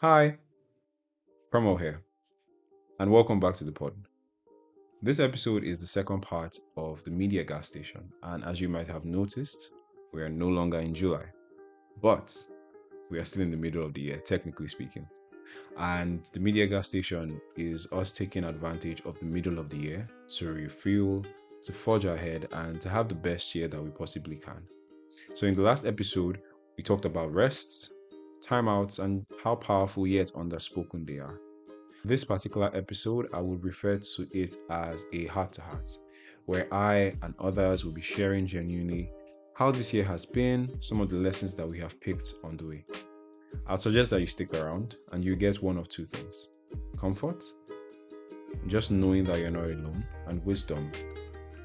Hi, Promo here, and welcome back to the pod. This episode is the second part of the media gas station, and as you might have noticed, we are no longer in July, but we are still in the middle of the year, technically speaking. And the media gas station is us taking advantage of the middle of the year to refuel, to forge ahead, and to have the best year that we possibly can. So, in the last episode, we talked about rests, timeouts, and how powerful yet underspoken they are. This particular episode, I would refer to it as a heart to heart, where I and others will be sharing genuinely how this year has been, some of the lessons that we have picked on the way. I'd suggest that you stick around and you get one of two things: comfort, just knowing that you're not alone, and wisdom,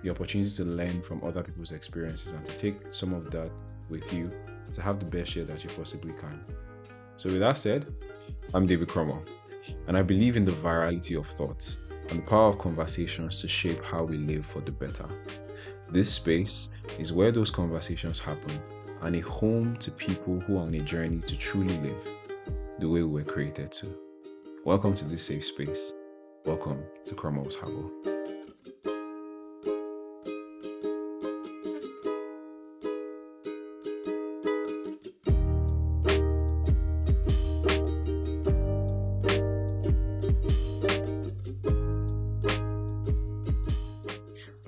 the opportunity to learn from other people's experiences and to take some of that with you to have the best year that you possibly can. So, with that said, I'm David Cromwell, and I believe in the virality of thoughts and the power of conversations to shape how we live for the better. This space is where those conversations happen and a home to people who are on a journey to truly live the way we were created to. Welcome to this safe space. Welcome to Cromwell's Harbour.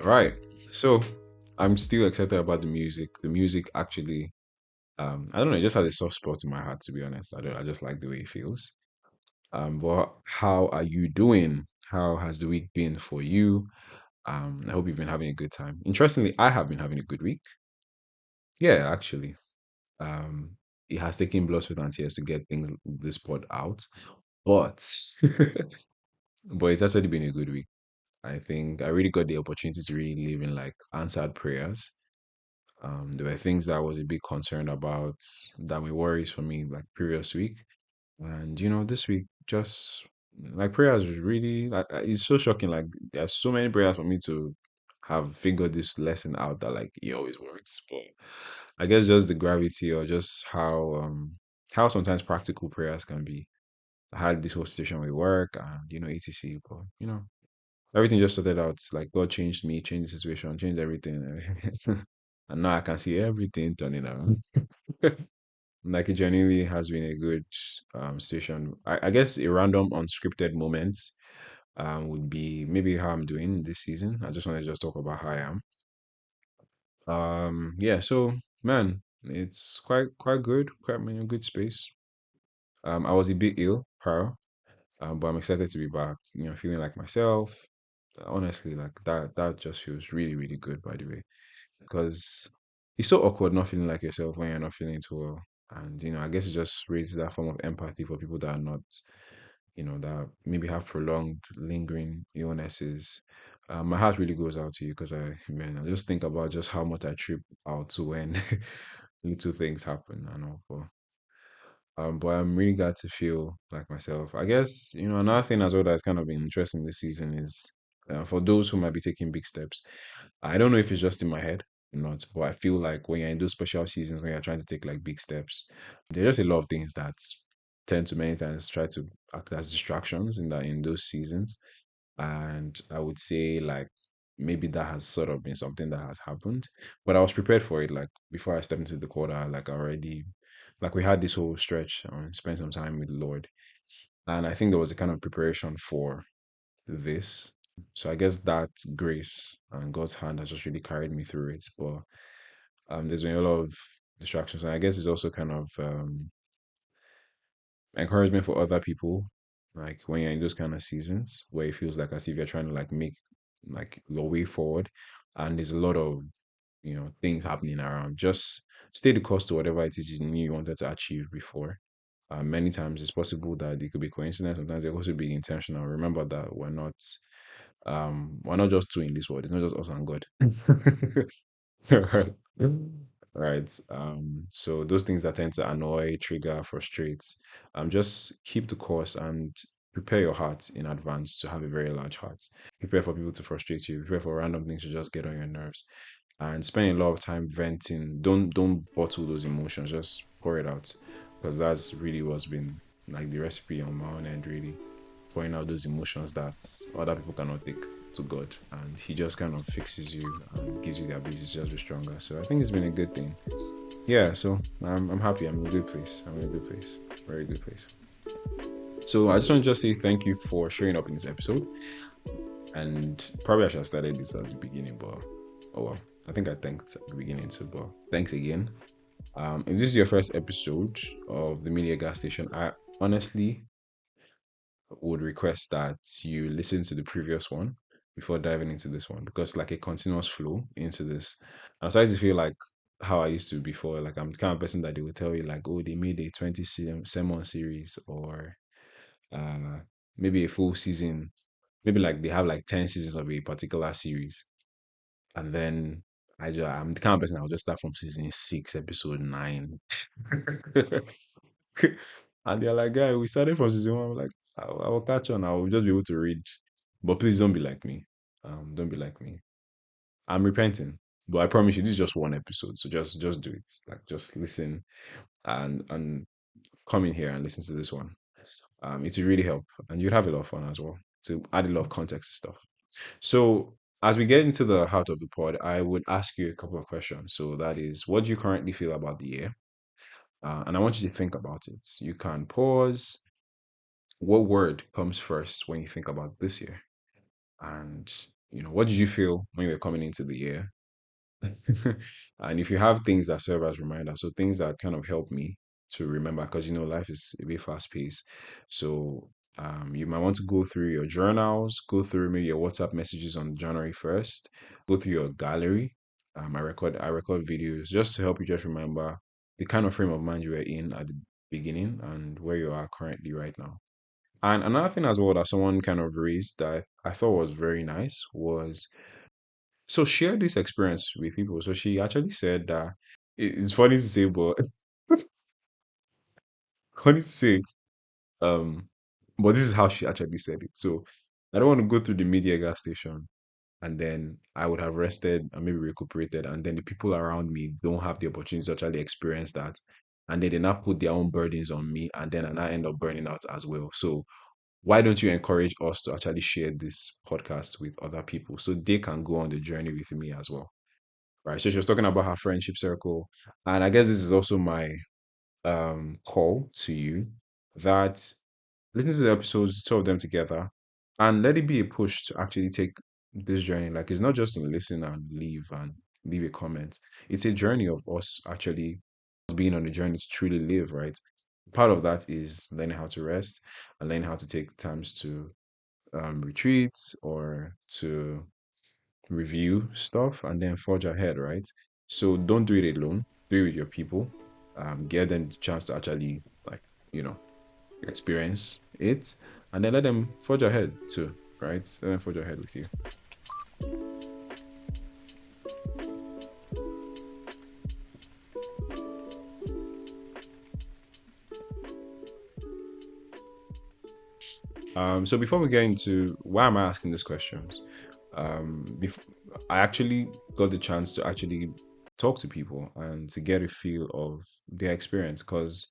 All right. So I'm still excited about the music. The music actually, I don't know, it just has a soft spot in my heart, to be honest. I just like the way it feels. But how are you doing? How has the week been for you? I hope you've been having a good time. Interestingly, I have been having a good week. Yeah, actually. Um, it has taken blood, sweat, and tears to get things this pod out, but but it's actually been a good week. I think I really got the opportunity to really live in like answered prayers. There were things that I was a bit concerned about that were worries for me like previous week. And this week just like prayers was really like it's so shocking. Like there's so many prayers for me to have figured this lesson out that like it always works. But I guess just the gravity or just how sometimes practical prayers can be. I had this whole situation with work and etc. But everything just sorted out. Like God changed me, changed the situation, changed everything. And now I can see everything turning around. Like it genuinely has been a good situation. I guess a random unscripted moment would be maybe how I'm doing this season. I just want to just talk about how I am. Yeah, so man, it's quite good, quite in a good space. I was a bit ill prior, but I'm excited to be back, feeling like myself. Honestly, like that just feels really, really good, by the way. Because it's so awkward not feeling like yourself when you're not feeling too well. And I guess it just raises that form of empathy for people that are not, that maybe have prolonged, lingering illnesses. My heart really goes out to you because I just think about just how much I trip out when little things happen and all. But I'm really glad to feel like myself. I guess, another thing as well that's kind of been interesting this season is for those who might be taking big steps. I don't know if it's just in my head or not, but I feel like when you're in those special seasons when you're trying to take like big steps, there's just a lot of things that tend to many times try to act as distractions in those seasons. And I would say like maybe that has sort of been something that has happened. But I was prepared for it. Like before I stepped into the quarter, like already like we had this whole stretch and spent some time with the Lord. And I think there was a kind of preparation for this. So I guess that grace and God's hand has just really carried me through it. But there's been a lot of distractions. And I guess it's also kind of encouragement for other people. Like when you're in those kind of seasons where it feels like as if you're trying to like make like your way forward and there's a lot of things happening around. Just stay the course to whatever it is you knew you wanted to achieve before. Many times it's possible that it could be coincidence. Sometimes it could also be intentional. Remember that we're not just two in this world. It's not just us and God. Right. Right. So those things that tend to annoy, trigger, frustrate, just keep the course and prepare your heart in advance to have a very large heart. Prepare for people to frustrate you. Prepare for random things to just get on your nerves, and spend a lot of time venting. Don't bottle those emotions. Just pour it out, because that's really what's been like the recipe on my own end, really pouring out those emotions that other people cannot take to God, and He just kind of fixes you and gives you the ability to just be stronger. So I think it's been a good thing. Yeah, so I'm happy. I'm in a good place. I'm in a good place. Very good place. So I just want to just say thank you for showing up in this episode. And probably I should have started this at the beginning, but oh well. I think I thanked at the beginning too, but thanks again. If this is your first episode of the Media Gas Station, I honestly would request that you listen to the previous one before diving into this one because like a continuous flow into this. I'm starting to feel like how I used to before. Like I'm the kind of person that they will tell you like, oh, they made a 20 sermon series or uh maybe a full season. Maybe like they have like 10 seasons of a particular series. And then I'm the kind of person I'll just start from season 6, episode 9. And they're like, guy, we started from season 1. I'm like, I'll catch on. I'll just be able to read. But please don't be like me. Don't be like me. I'm repenting. But I promise you, this is just one episode. So just do it. Like just listen and come in here and listen to this one. It will really help. And you'd have a lot of fun as well. To add a lot of context and stuff. So, as we get into the heart of the pod, I would ask you a couple of questions. So, that is, what do you currently feel about the year? And I want you to think about it. You can pause. What word comes first when you think about this year? And, what did you feel when you were coming into the year? And if you have things that serve as reminders, so things that kind of help me to remember, because life is a bit fast paced. So you might want to go through your journals, go through maybe your WhatsApp messages on January 1st, go through your gallery. I record videos just to help you just remember the kind of frame of mind you were in at the beginning and where you are currently right now. And another thing as well that someone kind of raised that I thought was very nice was so share this experience with people. So she actually said that it's funny to say, but funny to say, um, but this is how she actually said it. So I don't want to go through the media gas station and then I would have rested and maybe recuperated, and then the people around me don't have the opportunity to actually experience that. And then they now put their own burdens on me, and then I end up burning out as well. So why don't you encourage us to actually share this podcast with other people so they can go on the journey with me as well? Right. So she was talking about her friendship circle. And I guess this is also my call to you that listen to the episodes, two of them together, and let it be a push to actually take this journey. Like it's not just to listen and leave a comment. It's a journey of us actually being on a journey to truly live, right? Part of that is learning how to rest and learning how to take times to retreat or to review stuff and then forge ahead, right? So don't do it alone. Do it with your people. Get them the chance to actually like, you know, experience it and then let them forge ahead too, right? Let them forge ahead with you. So before we get into why am I asking these questions? Before I actually got the chance to actually talk to people and to get a feel of their experience because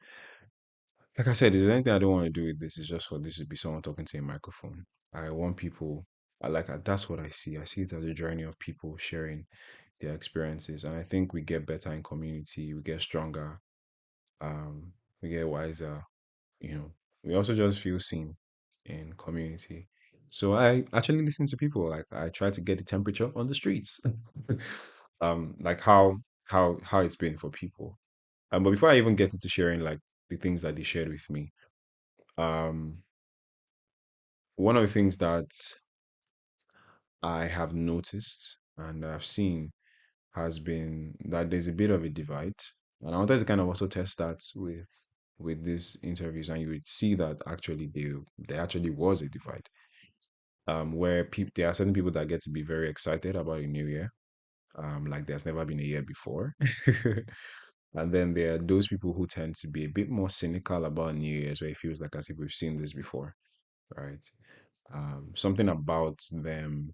like I said, if there's anything I don't want to do with this, is just for this to be someone talking to a microphone. I want people, that's what I see. I see it as a journey of people sharing their experiences. And I think we get better in community, we get stronger, we get wiser, you know. We also just feel seen in community. So I actually listen to people. Like I try to get the temperature on the streets. Like how it's been for people. But before I even get into sharing like the things that they shared with me, um, one of the things that I have noticed and I've seen has been that there's a bit of a divide. And I wanted to kind of also test that with these interviews, and you would see that actually there actually was a divide. Where people there are certain people that get to be very excited about a new year, like there's never been a year before. And then there are those people who tend to be a bit more cynical about New Year's, where it feels like as if we've seen this before, right? Something about them,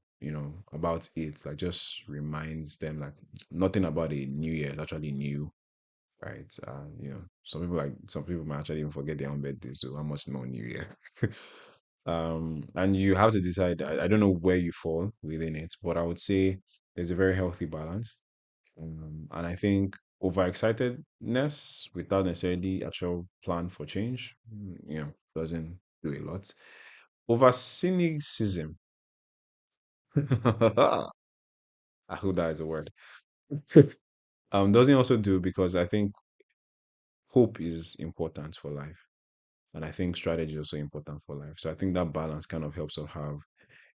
about it, like just reminds them like nothing about a new year is actually new. right? Some people might actually even forget their own birthday, so how much more New Year? And you have to decide. I don't know where you fall within it, but I would say there's a very healthy balance. And I think overexcitedness without necessarily actual plan for change, doesn't do a lot. Over cynicism, I hope that is a word. Doesn't also do because I think hope is important for life. And I think strategy is also important for life. So I think that balance kind of helps us have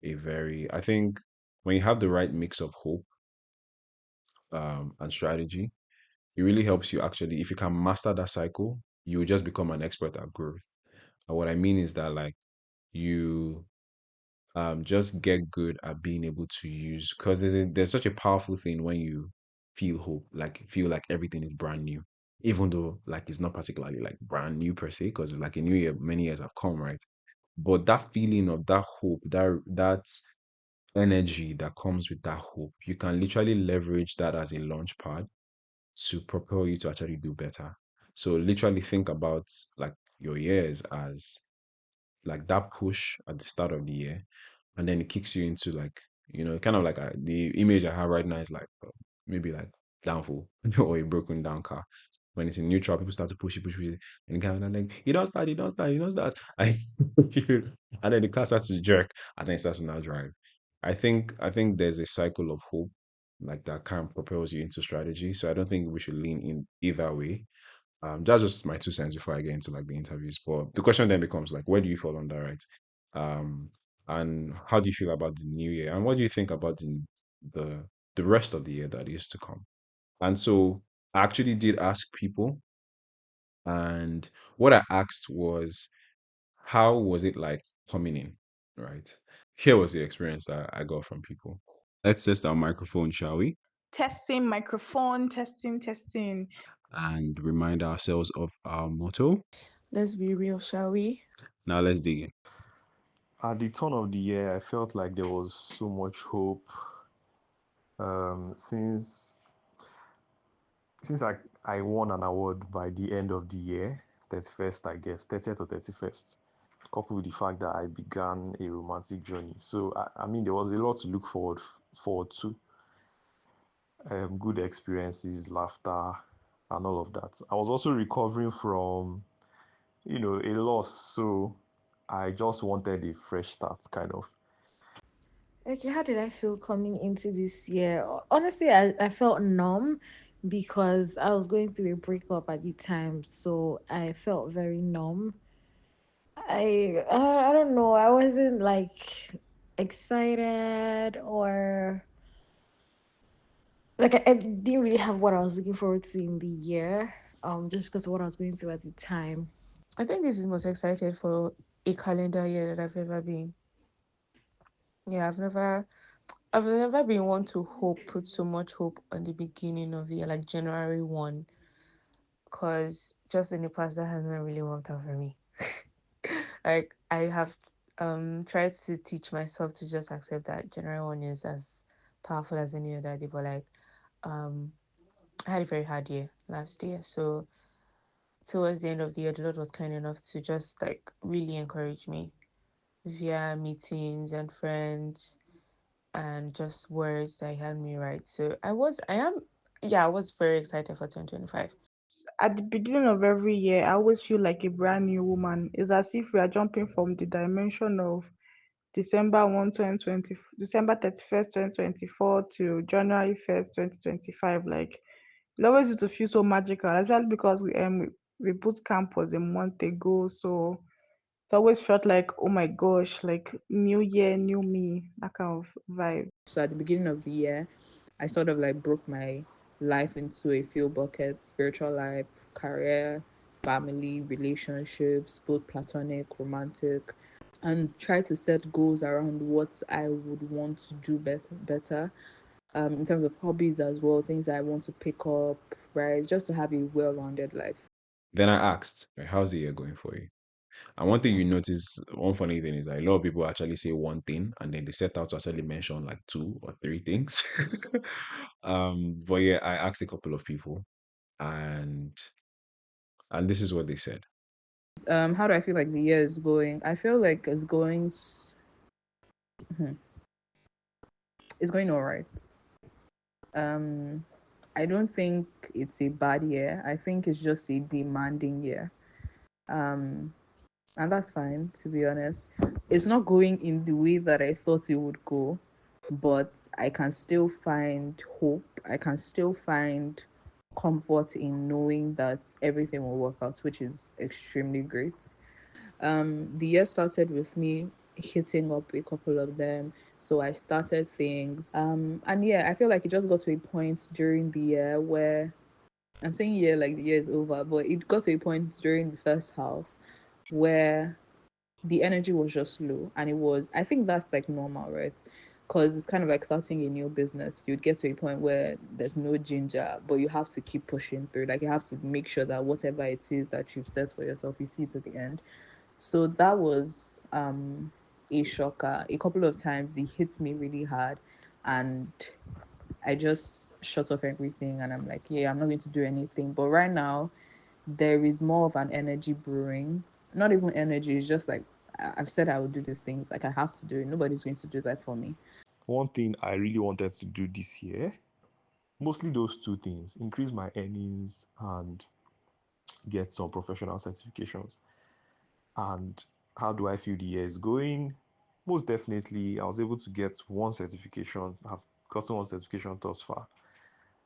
I think when you have the right mix of hope and strategy, it really helps you actually, if you can master that cycle, you will just become an expert at growth. And what I mean is that like you just get good at being able to use because there's such a powerful thing when you feel hope, like feel like everything is brand new, even though like it's not particularly like brand new per se, because it's like a new year, many years have come, right? But that feeling of that hope, that energy that comes with that hope, you can literally leverage that as a launch pad to propel you to actually do better. So literally think about like your years as like that push at the start of the year, and then it kicks you into like kind of like the image I have right now is like maybe like downfall or a broken down car. When it's in neutral, people start to push it, and the guy is like, you don't start, and, and then the car starts to jerk, and then it starts to now drive. I think there's a cycle of hope like that kind of propels you into strategy. So I don't think we should lean in either way. That's just my 2 cents before I get into like the interviews. But the question then becomes like, where do you fall on that, right? Um, and how do you feel about the new year? And what do you think about the the rest of the year that is to come? And so I actually did ask people, and what I asked was, how was it like coming in, right? Here was the experience that I got from people. Let's test our microphone, shall we? Testing microphone, testing, testing. And remind ourselves of our motto. Let's be real, shall we? Now let's dig in. At the turn of the year, I felt like there was so much hope since I won an award by the end of the year, 31st, I guess, 30th or 31st, coupled with the fact that I began a romantic journey. So, I mean, there was a lot to look forward to. Good experiences, laughter, and all of that. I was also recovering from, a loss. So, I just wanted a fresh start, kind of. Okay, how did I feel coming into this year? Honestly, I felt numb because I was going through a breakup at the time, so I felt very numb. I don't know. I wasn't like excited or like I didn't really have what I was looking forward to in the year. Just because of what I was going through at the time. I think this is most excited for a calendar year that I've ever been. Yeah, I've never been one to put so much hope on the beginning of the year, like January 1, because just in the past that hasn't really worked out for me. Like I have tried to teach myself to just accept that January 1 is as powerful as any other day, but like um I had a very hard year last year. So towards the end of the year, the Lord was kind enough to just like really encourage me via meetings and friends and just words that he had me write. So I was very excited for 2025. At the beginning of every year, I always feel like a brand new woman. It's as if we are jumping from the dimension of December 1, 2020, December 31st, 2024 to January 1st, 2025. Like, it always used to feel so magical, especially because we boot camp was a month ago. So it always felt like, oh my gosh, like new year, new me, that kind of vibe. So at the beginning of the year, I sort of like broke my life into a few buckets: spiritual life, career, family, relationships, both platonic, romantic, and try to set goals around what I would want to do better. In terms of hobbies as well, things that I want to pick up, right? Just to have a well rounded life. Then I asked, "Right, how's the year going for you?" And one thing you notice, one funny thing is that a lot of people actually say one thing and then they set out to actually mention like two or three things. But yeah, I asked a couple of people, and this is what they said. How do I feel like the year is going? I feel like it's going all right. Um, I don't think it's a bad year. I think it's just a demanding year. Um, and that's fine, to be honest. It's not going in the way that I thought it would go, but I can still find hope. I can still find comfort in knowing that everything will work out, which is extremely great. The year started with me hitting up a couple of them. So I started things. And yeah, I feel like it just got to a point during the year where I'm saying year like the year is over, but it got to a point during the first half where the energy was just low. And I think that's like normal, right? Because it's kind of like starting a new business. You'd get to a point where there's no ginger, but you have to keep pushing through. Like you have to make sure that whatever it is that you've set for yourself, you see to the end. So that was a shocker. A couple of times it hits me really hard, and I just shut off everything and I'm like, yeah, I'm not going to do anything. But right now, there is more of an energy brewing. Not even energy, it's just like I've said I will do these things. Like I have to do it. Nobody's going to do that for me. One thing I really wanted to do this year, mostly those two things, increase my earnings and get some professional certifications. And how do I feel the year is going? Most definitely, I was able to get one certification. I've gotten one certification thus far.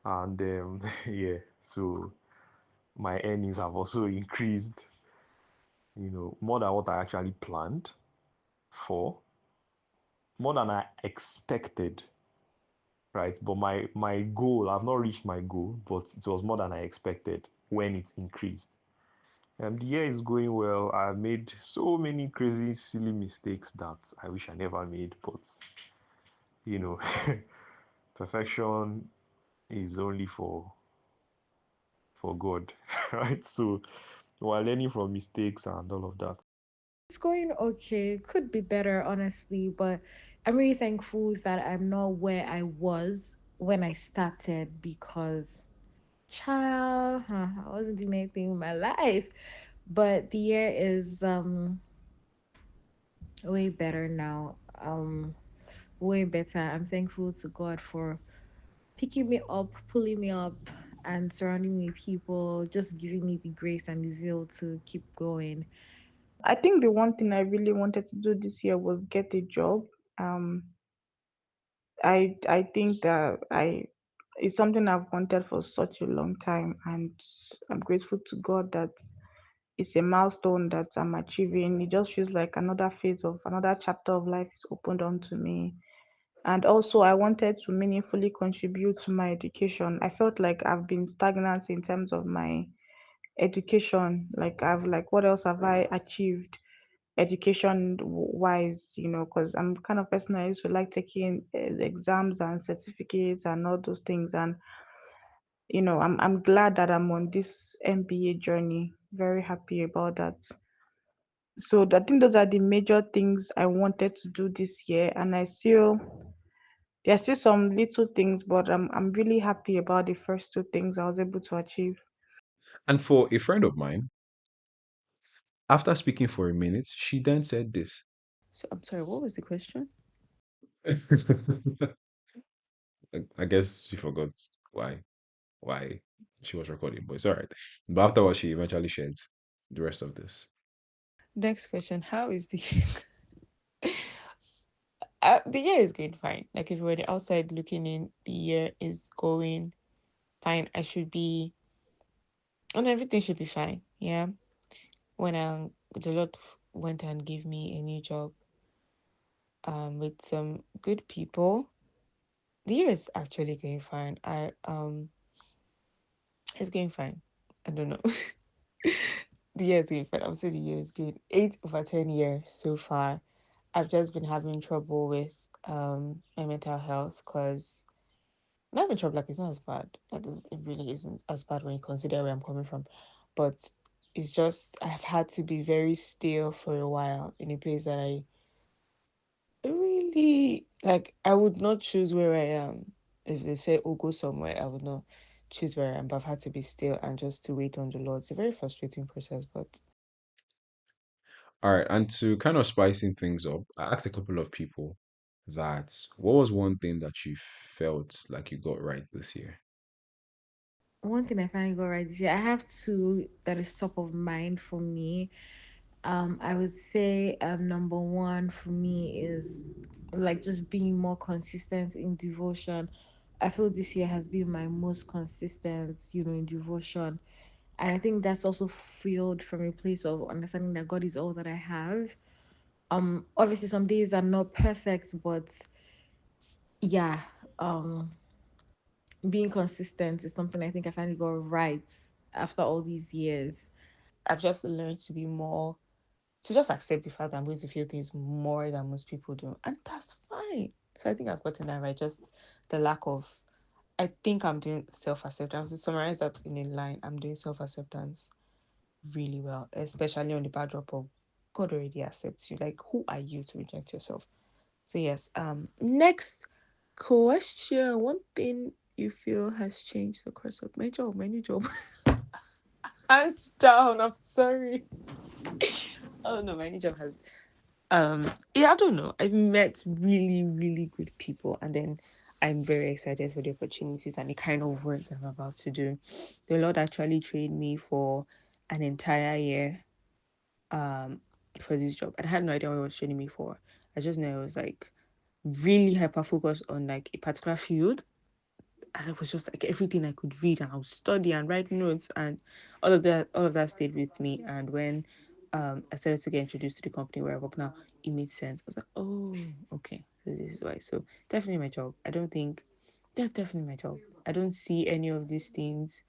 And yeah, so my earnings have also increased, more than what I actually planned for, more than I expected, right? But my goal, I've not reached my goal, but it was more than I expected when it increased. The year is going well. I've made so many crazy, silly mistakes that I wish I never made, but you know, perfection is only for God, right? So while learning from mistakes and all of that. It's going okay. Could be better, honestly, but I'm really thankful that I'm not where I was when I started because, child, I wasn't doing anything with my life. But the year is way better now. Way better. I'm thankful to God for picking me up, pulling me up, and surrounding me with people, just giving me the grace and the zeal to keep going. I think the one thing I really wanted to do this year was get a job. Um, I think that I it's something I've wanted for such a long time, and I'm grateful to God that it's a milestone that I'm achieving. It just feels like another phase of another chapter of life is opened onto me. And also, I wanted to meaningfully contribute to my education. I felt like I've been stagnant in terms of my education. Like, what else have I achieved education wise? Because I'm kind of person I used to like taking exams and certificates and all those things. And I'm glad that I'm on this MBA journey. Very happy about that. So I think those are the major things I wanted to do this year, and there's still some little things, but I'm really happy about the first two things I was able to achieve. And for a friend of mine, after speaking for a minute, she then said this. So I'm sorry, what was the question? I guess she forgot why she was recording, but it's all right. But afterwards, she eventually shared the rest of this. Next question. How is the the year is going fine. Like if you were the outside looking in, the year is going fine. I should be and everything should be fine. Yeah. When the Lord went and gave me a new job with some good people. The year is actually going fine. I It's going fine. I don't know. The year is going fine. I would say the year is good. 8/10 years so far. I've just been having trouble with my mental health because not having trouble, like it's not as bad. It really isn't as bad when you consider where I'm coming from. But it's just I've had to be very still for a while in a place that I really like. I would not choose where I am. If they say, oh, go somewhere, I would not choose where I am, but I've had to be still and just to wait on the Lord. It's a very frustrating process, but All right, and to kind of spicing things up, I asked a couple of people that what was one thing that you felt like you got right this year? One thing I finally got right this year, I have two that is top of mind for me. I would say number one for me is like just being more consistent in devotion. I feel this year has been my most consistent, in devotion. And I think that's also fueled from a place of understanding that God is all that I have. Obviously some days are not perfect, but yeah, um being consistent is something I think I finally got right after all these years. I've just learned to be more to just accept the fact that I'm going to feel things more than most people do, and that's fine. So I think I've gotten that right. Just the lack of, I think I'm doing self acceptance. To summarize that in a line, I'm doing self acceptance really well, especially on the backdrop of God already accepts you. Like, who are you to reject yourself? So yes. Next question. One thing you feel has changed the course of my job, my new job. Hands down. I'm sorry. Oh no, my new job has yeah, I don't know. I've met really, really good people, and then I'm very excited for the opportunities and the kind of work that I'm about to do. The Lord actually trained me for an entire year for this job. I had no idea what he was training me for. I just know it was like really hyper focused on like a particular field, and it was just like everything I could read, and I would study and write notes, and all of that stayed with me. And when I started to get introduced to the company where I work now, it made sense. I was like, oh, okay, so this is why. So definitely my job. I don't think that's definitely my job. I don't see any of these things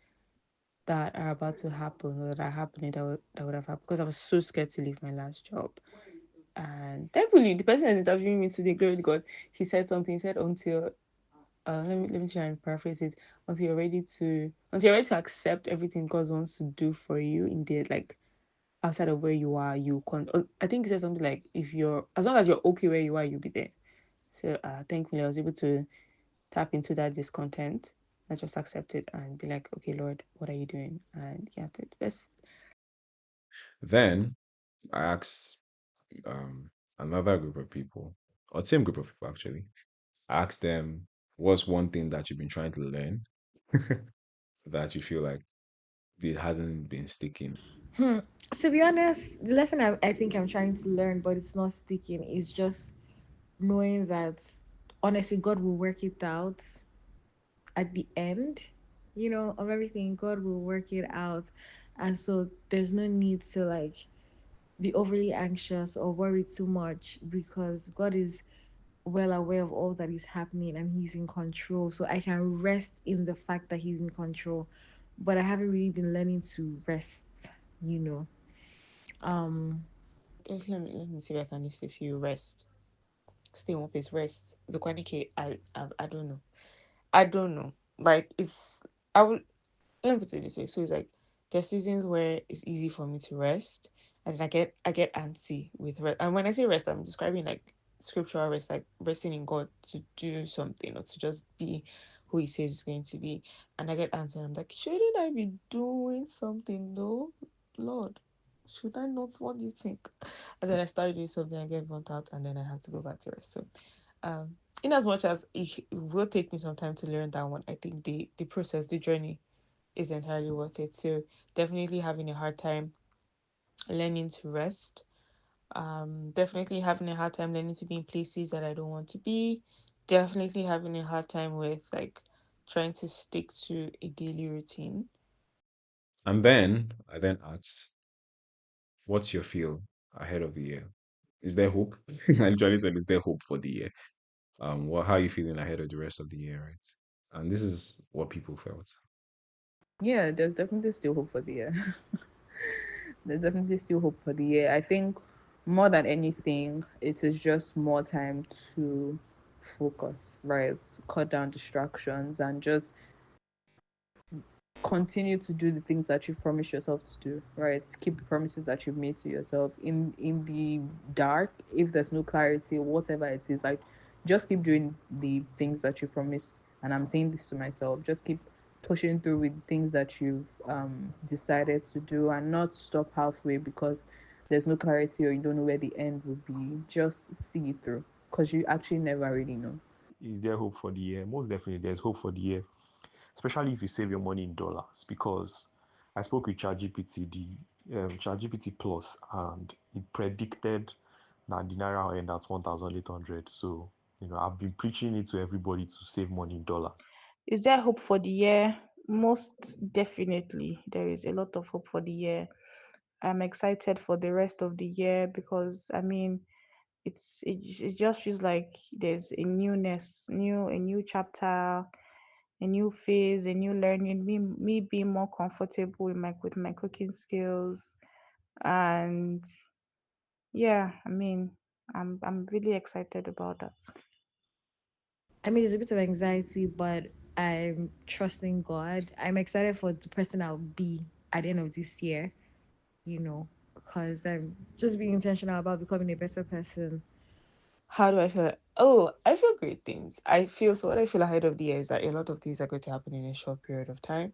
that are about to happen or that are happening that would have happened, because I was so scared to leave my last job. And thankfully, the person that's interviewing me today, glory to God, he said something. He said, until let me try and paraphrase it. Until you're ready to accept everything God wants to do for you in the like outside of where you are, I think he said something like, if you're as long as you're okay where you are, you'll be there. So thankfully I was able to tap into that discontent and just accept it and be like, okay, Lord, what are you doing? And you have to do the best. Then I asked another group of people, or same group of people actually. I asked them, what's one thing that you've been trying to learn that you feel like it hasn't been sticking? Hmm. To be honest, the lesson I think I'm trying to learn, but it's not sticking, is just knowing that honestly, God will work it out at the end, of everything. God will work it out. And so there's no need to like be overly anxious or worry too much, because God is well aware of all that is happening and He's in control. So I can rest in the fact that He's in control. But I haven't really been learning to rest, you know. Um Let me see if I can list a few. Rest. Stay in one place. Rest. Zokwanike, I don't know. I don't know. Like I would let me put it this way. So it's like there's seasons where it's easy for me to rest, and then I get antsy with rest. And when I say rest, I'm describing like scriptural rest, like resting in God to do something or to just be who He says He's going to be. And I get antsy, and I'm like, shouldn't I be doing something though, Lord? Should I not? What do you think? And then I started doing something, I get burnt out, and then I have to go back to rest. So, in as much as it will take me some time to learn that one, I think the process, the journey is entirely worth it. So definitely having a hard time learning to rest. Definitely having a hard time learning to be in places that I don't want to be. Definitely having a hard time with like trying to stick to a daily routine. And then I then asked, what's your feel ahead of the year? Is there hope? I literally said, is there hope for the year? How are you feeling ahead of the rest of the year, right? And this is what people felt. yeah, there's definitely still hope for the year. There's definitely still hope for the year. I think more than anything, it is just more time to focus, right? Cut down distractions and just continue to do the things that you've promised yourself to do, right? Keep the promises that you've made to yourself in the dark. If there's no clarity, whatever it is, like just keep doing the things that you promised. And I'm saying this to myself, just keep pushing through with things that you've decided to do, and not stop halfway because there's no clarity or you don't know where the end will be. Just see it through because you actually never really know. Is there hope for the year? Most definitely, there's hope for the year, especially if you save your money in dollars. Because I spoke with ChatGPT, the ChatGPT Plus, and it predicted that the naira will end at 1,800. So, I've been preaching it to everybody to save money in dollars. Is there hope for the year? Most definitely, there is a lot of hope for the year. I'm excited for the rest of the year because I mean, it just feels like there's a newness, a new chapter, a new phase, a new learning. Me being more comfortable with my cooking skills, and yeah, I mean, I'm really excited about that. I mean, it's a bit of anxiety, but I'm trusting God. I'm excited for the person I'll be at the end of this year, because I'm just being intentional about becoming a better person. How do I feel? Oh, I feel great things. I feel so. What I feel ahead of the year is that a lot of things are going to happen in a short period of time,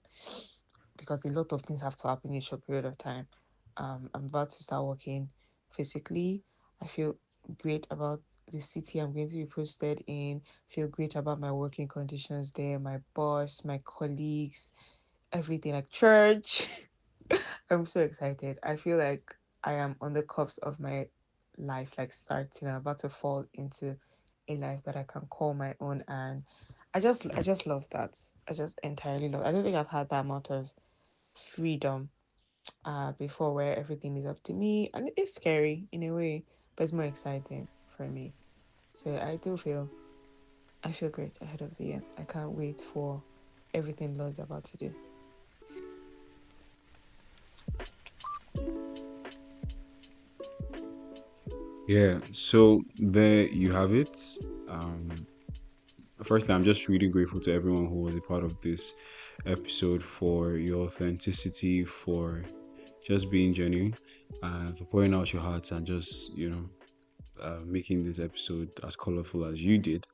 because a lot of things have to happen in a short period of time. I'm about to start working physically. I feel great about the city I'm going to be posted in. Feel great about my working conditions there, my boss, my colleagues, everything, like church. I'm so excited. I feel like I am on the cups of my life, like starting. I'm about to fall into a life that I can call my own, and I just love that. I just entirely love. I don't think I've had that amount of freedom before, where everything is up to me, and it's scary in a way, but it's more exciting for me. So I feel great ahead of the year. I can't wait for everything Lord's about to do. Yeah, so there you have it. Um, Firstly, I'm just really grateful to everyone who was a part of this episode for your authenticity, for just being genuine, and for pouring out your hearts and just, making this episode as colorful as you did.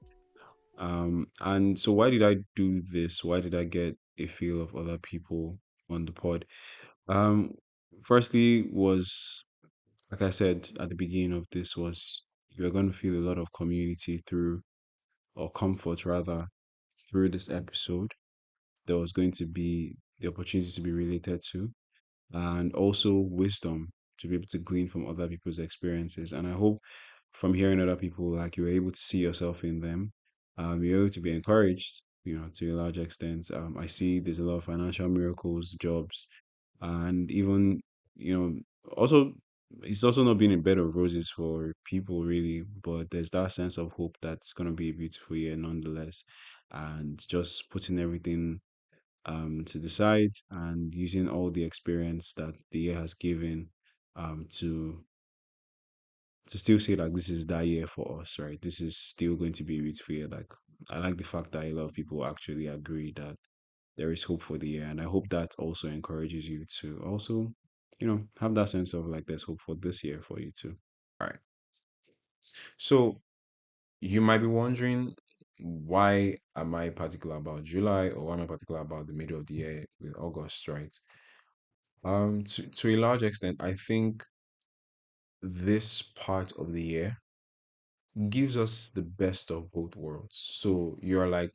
And so, why did I do this? Why did I get a feel of other people on the pod? Um, Firstly, was like I said at the beginning of this, was you're going to feel a lot of community through, or comfort rather, through this episode. There was going to be the opportunity to be related to, and also wisdom to be able to glean from other people's experiences. And I hope from hearing other people, like you're able to see yourself in them, you're able to be encouraged, to a large extent. I see there's a lot of financial miracles, jobs, and even, also, it's also not been a bed of roses for people really, but there's that sense of hope that it's going to be a beautiful year nonetheless. And just putting everything to the side and using all the experience that the year has given to still say like this is that year for us, right? This is still going to be a beautiful year. Like I like the fact that a lot of people actually agree that there is hope for the year, and I hope that also encourages you to also, have that sense of like there's hope for this year for you too. All right. So you might be wondering, why am I particular about July, or why am I particular about the middle of the year with August, right? To a large extent, I think this part of the year gives us the best of both worlds. So you're like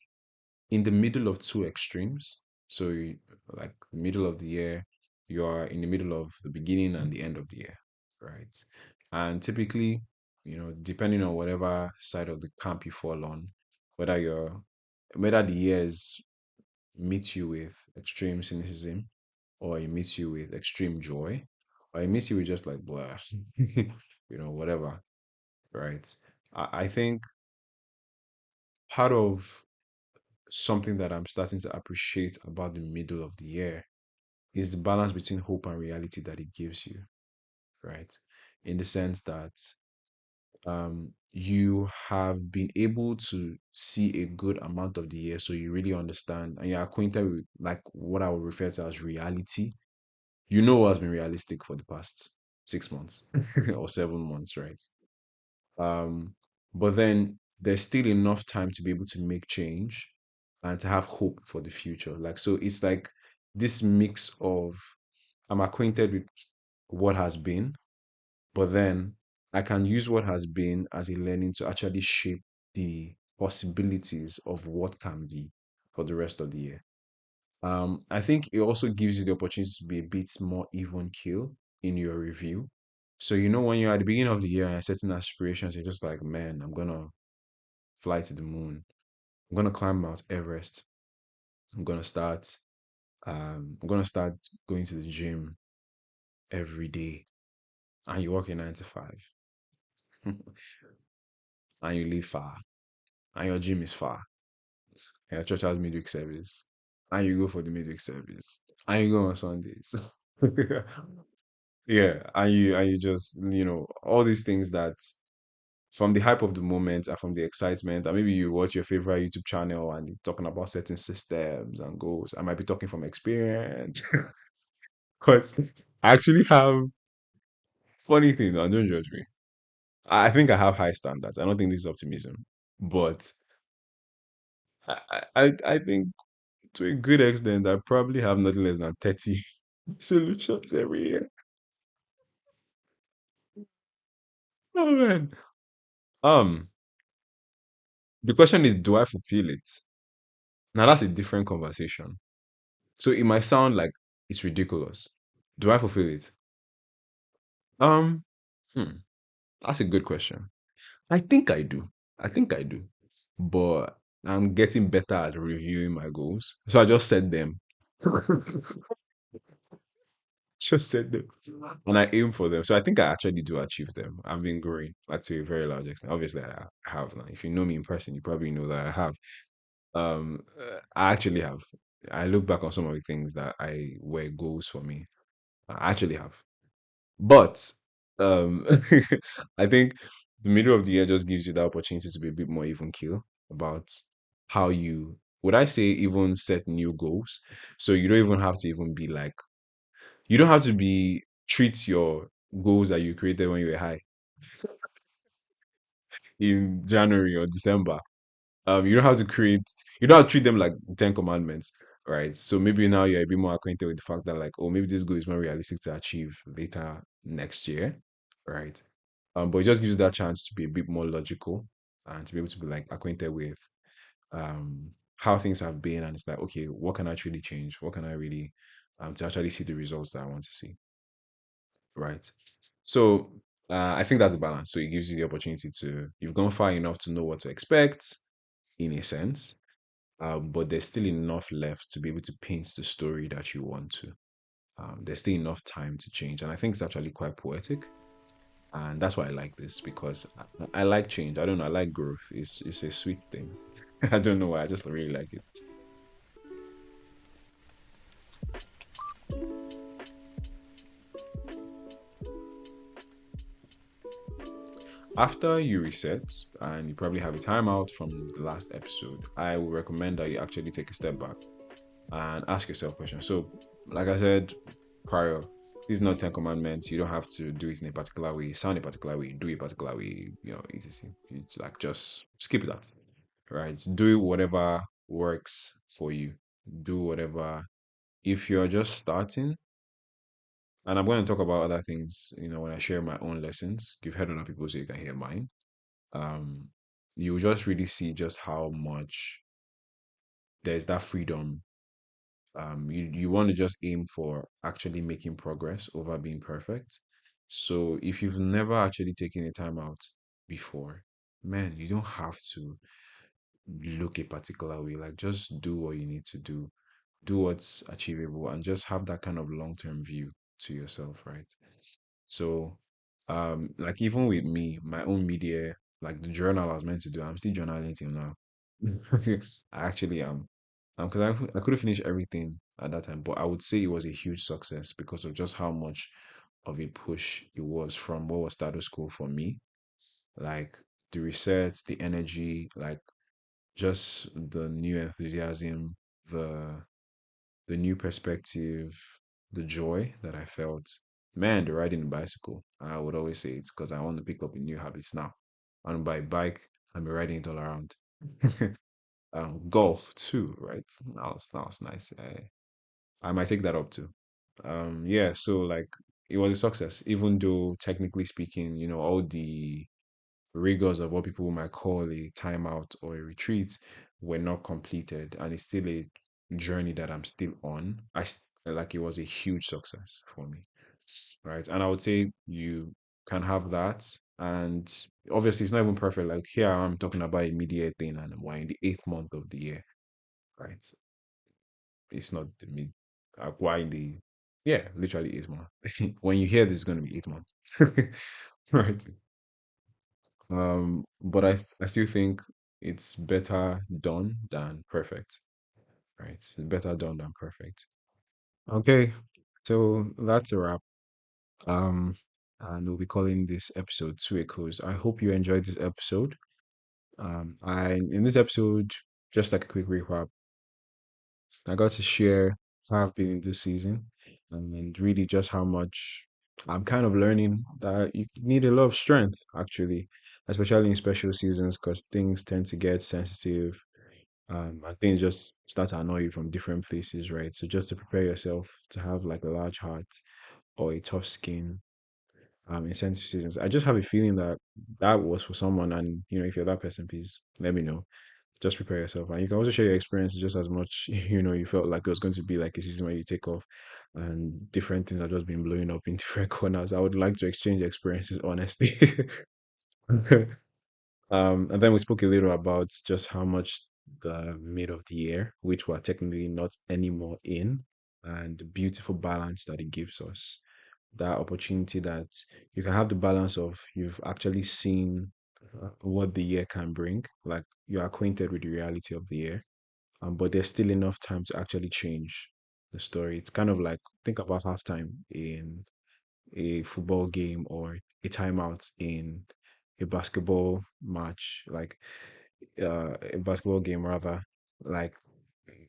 in the middle of two extremes. So like middle of the year, you are in the middle of the beginning and the end of the year, right? And typically, depending on whatever side of the camp you fall on, whether you're whether the years meet you with extreme cynicism, or it meets you with extreme joy, or it meets you with just like blah, whatever, right? I think part of something that I'm starting to appreciate about the middle of the year is the balance between hope and reality that it gives you, right? In the sense that you have been able to see a good amount of the year, so you really understand and you're acquainted with like what I would refer to as reality. You know what's been realistic for the past 6 months or 7 months, right? Um, but then there's still enough time to be able to make change and to have hope for the future. Like, so it's like this mix of I'm acquainted with what has been, but then I can use what has been as a learning to actually shape the possibilities of what can be for the rest of the year. I think it also gives you the opportunity to be a bit more even keel in your review. So you know when you're at the beginning of the year and you're setting aspirations, you're just like, man, I'm gonna fly to the moon. I'm gonna climb Mount Everest. I'm gonna start I'm gonna start going to the gym every day. And you work a 9 to 5. And you live far. And your gym is far. And your church has midweek service. And you go for the midweek service. And you go on Sundays. Yeah, and you just all these things that from the hype of the moment and from the excitement, and maybe you watch your favorite YouTube channel and they're talking about certain systems and goals. I might be talking from experience because I actually have funny thing. Now, don't judge me. I think I have high standards. I don't think this is optimism, but I think to a good extent, I probably have nothing less than 30 solutions every year. Oh man. Um, the question is, do I fulfill it? Now that's a different conversation. So it might sound like it's ridiculous. Do I fulfill it? Um, hmm, that's a good question. I think I do. I think I do. But I'm getting better at reviewing my goals. So I just set them. Just set them. And I aim for them. So I think I actually do achieve them. I've been growing, like, to a very large extent. Obviously, I have now. If you know me in person, you probably know that I have. I actually have. I look back on some of the things that I were goals for me. I actually have. But um I think the middle of the year just gives you the opportunity to be a bit more even keel about how you would I say even set new goals. So you don't even have to even be like you don't have to be treat your goals that you created when you were high in January or December. You don't have to create you don't have to treat them like 10 commandments, right? So maybe now you're a bit more acquainted with the fact that, like, oh, maybe this goal is more realistic to achieve later next year, right? But it just gives you that chance to be a bit more logical and to be able to be like acquainted with how things have been, and it's like, okay, what can I actually change, what can I really to actually see the results that I want to see, right? So I think that's the balance. So it gives you the opportunity to you've gone far enough to know what to expect in a sense, but there's still enough left to be able to paint the story that you want to. There's still enough time to change, and I think it's actually quite poetic, and that's why I like this because I like change. I don't know, I like growth. It's a sweet thing. I don't know why. I just really like it. After you reset and you probably have a timeout from the last episode, I would recommend that you actually take a step back and ask yourself questions. So, like I said prior, these are not 10 commandments. You don't have to do it in a particular way, sound a particular way, do a particular way, etc. It's like just skip that, right? Do whatever works for you. Do whatever. If you're just starting, and I'm going to talk about other things, when I share my own lessons, you've heard other people so you can hear mine. Um, you just really see just how much there's that freedom. You want to just aim for actually making progress over being perfect. So if you've never actually taken a time out before, man, you don't have to look a particular way. Like, just do what you need to do what's achievable, and just have that kind of long-term view to yourself, right? So like, even with me, my own media, like the journal I was meant to do, I'm still journaling till now. I actually am. Because I couldn't finish everything at that time, but I would say it was a huge success because of just how much of a push it was from what was status quo for me. Like, the research, the energy, like, just the new enthusiasm, the the new perspective, the joy that I felt. Man, the riding the bicycle. I would always say it's because I want to pick up a new habits now. I want to buy a bike and be riding it all around. golf too, right? That was nice. I might take that up too. Yeah, so like it was a success, even though technically speaking, all the rigors of what people might call a timeout or a retreat were not completed, and it's still a journey that I'm still on. Like it was a huge success for me, right? And I would say you can have that, and obviously it's not even perfect. Like here I'm talking about a mid-year thing, and we're in the 8th month of the year, right? It's not the mid. Why in the yeah, literally 8 months. When you hear this, it's going to be 8 months, right? But I still think it's better done than perfect, right? It's better done than perfect. Okay, so that's a wrap. Um, and we'll be calling this episode to a close. I hope you enjoyed this episode. I in this episode, just like a quick recap, I got to share how I've been in this season and really just how much I'm kind of learning that you need a lot of strength actually, especially in special seasons because things tend to get sensitive, and things just start to annoy you from different places, right? So just to prepare yourself to have like a large heart or a tough skin in sensitive seasons. I just have a feeling that that was for someone, and if you're that person, please let me know. Just prepare yourself, and you can also share your experiences just as much. You felt like it was going to be like a season where you take off, and different things have just been blowing up in different corners. I would like to exchange experiences, honestly. And then we spoke a little about just how much the mid of the year, which we're technically not anymore in, and the beautiful balance that it gives us. That opportunity that you can have the balance of you've actually seen what the year can bring, like you're acquainted with the reality of the year, but there's still enough time to actually change the story. It's kind of like think about halftime in a football game or a timeout in a basketball match, like a basketball game rather. Like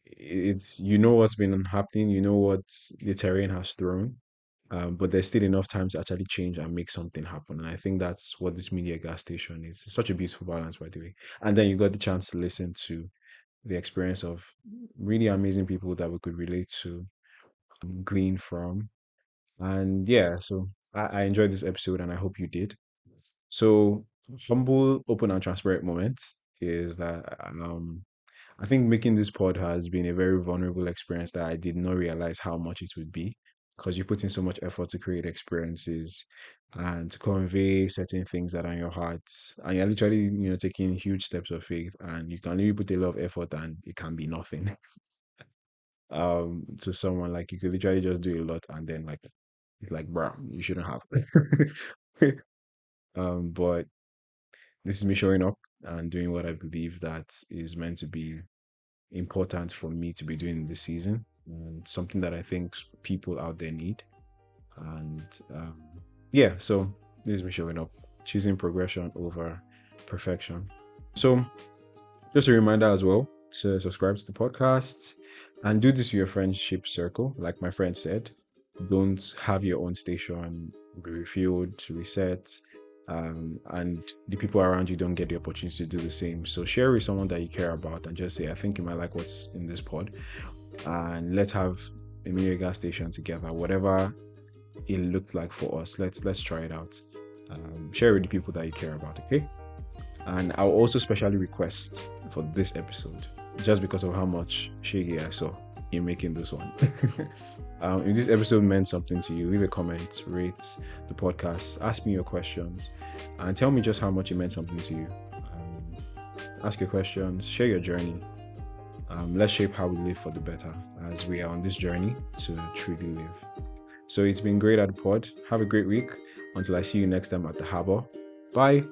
it's what's been happening, what the terrain has thrown, but there's still enough time to actually change and make something happen. And I think that's what this media gas station is. It's such a beautiful balance, by the way. And then you got the chance to listen to the experience of really amazing people that we could relate to, glean from. And yeah, so I enjoyed this episode and I hope you did. So, humble, open, and transparent moments is that I think making this pod has been a very vulnerable experience that I did not realize how much it would be because you put in so much effort to create experiences and to convey certain things that are in your heart. And you're literally, taking huge steps of faith and you can really put a lot of effort and it can be nothing. To someone like you could literally just do a lot and then like bro, you shouldn't have. But this is me showing up and doing what I believe that is meant to be important for me to be doing this season and something that I think people out there need. And yeah, so this is me showing up, choosing progression over perfection. So just a reminder as well to subscribe to the podcast and do this to your friendship circle. Like my friend said, don't have your own station be refilled, reset, and the people around you don't get the opportunity to do the same. So share with someone that you care about and just say, I think you might like what's in this pod, and let's have a media gas station together. Whatever it looks like for us, let's try it out. Share with the people that you care about, okay? And I'll also specially request for this episode, just because of how much shaggy I saw in making this one. If this episode meant something to you, leave a comment, rate the podcast, ask me your questions, and tell me just how much it meant something to you. Ask your questions, share your journey. Let's shape how we live for the better as we are on this journey to truly live. So it's been great at the pod. Have a great week. Until I see you next time at the harbor. Bye.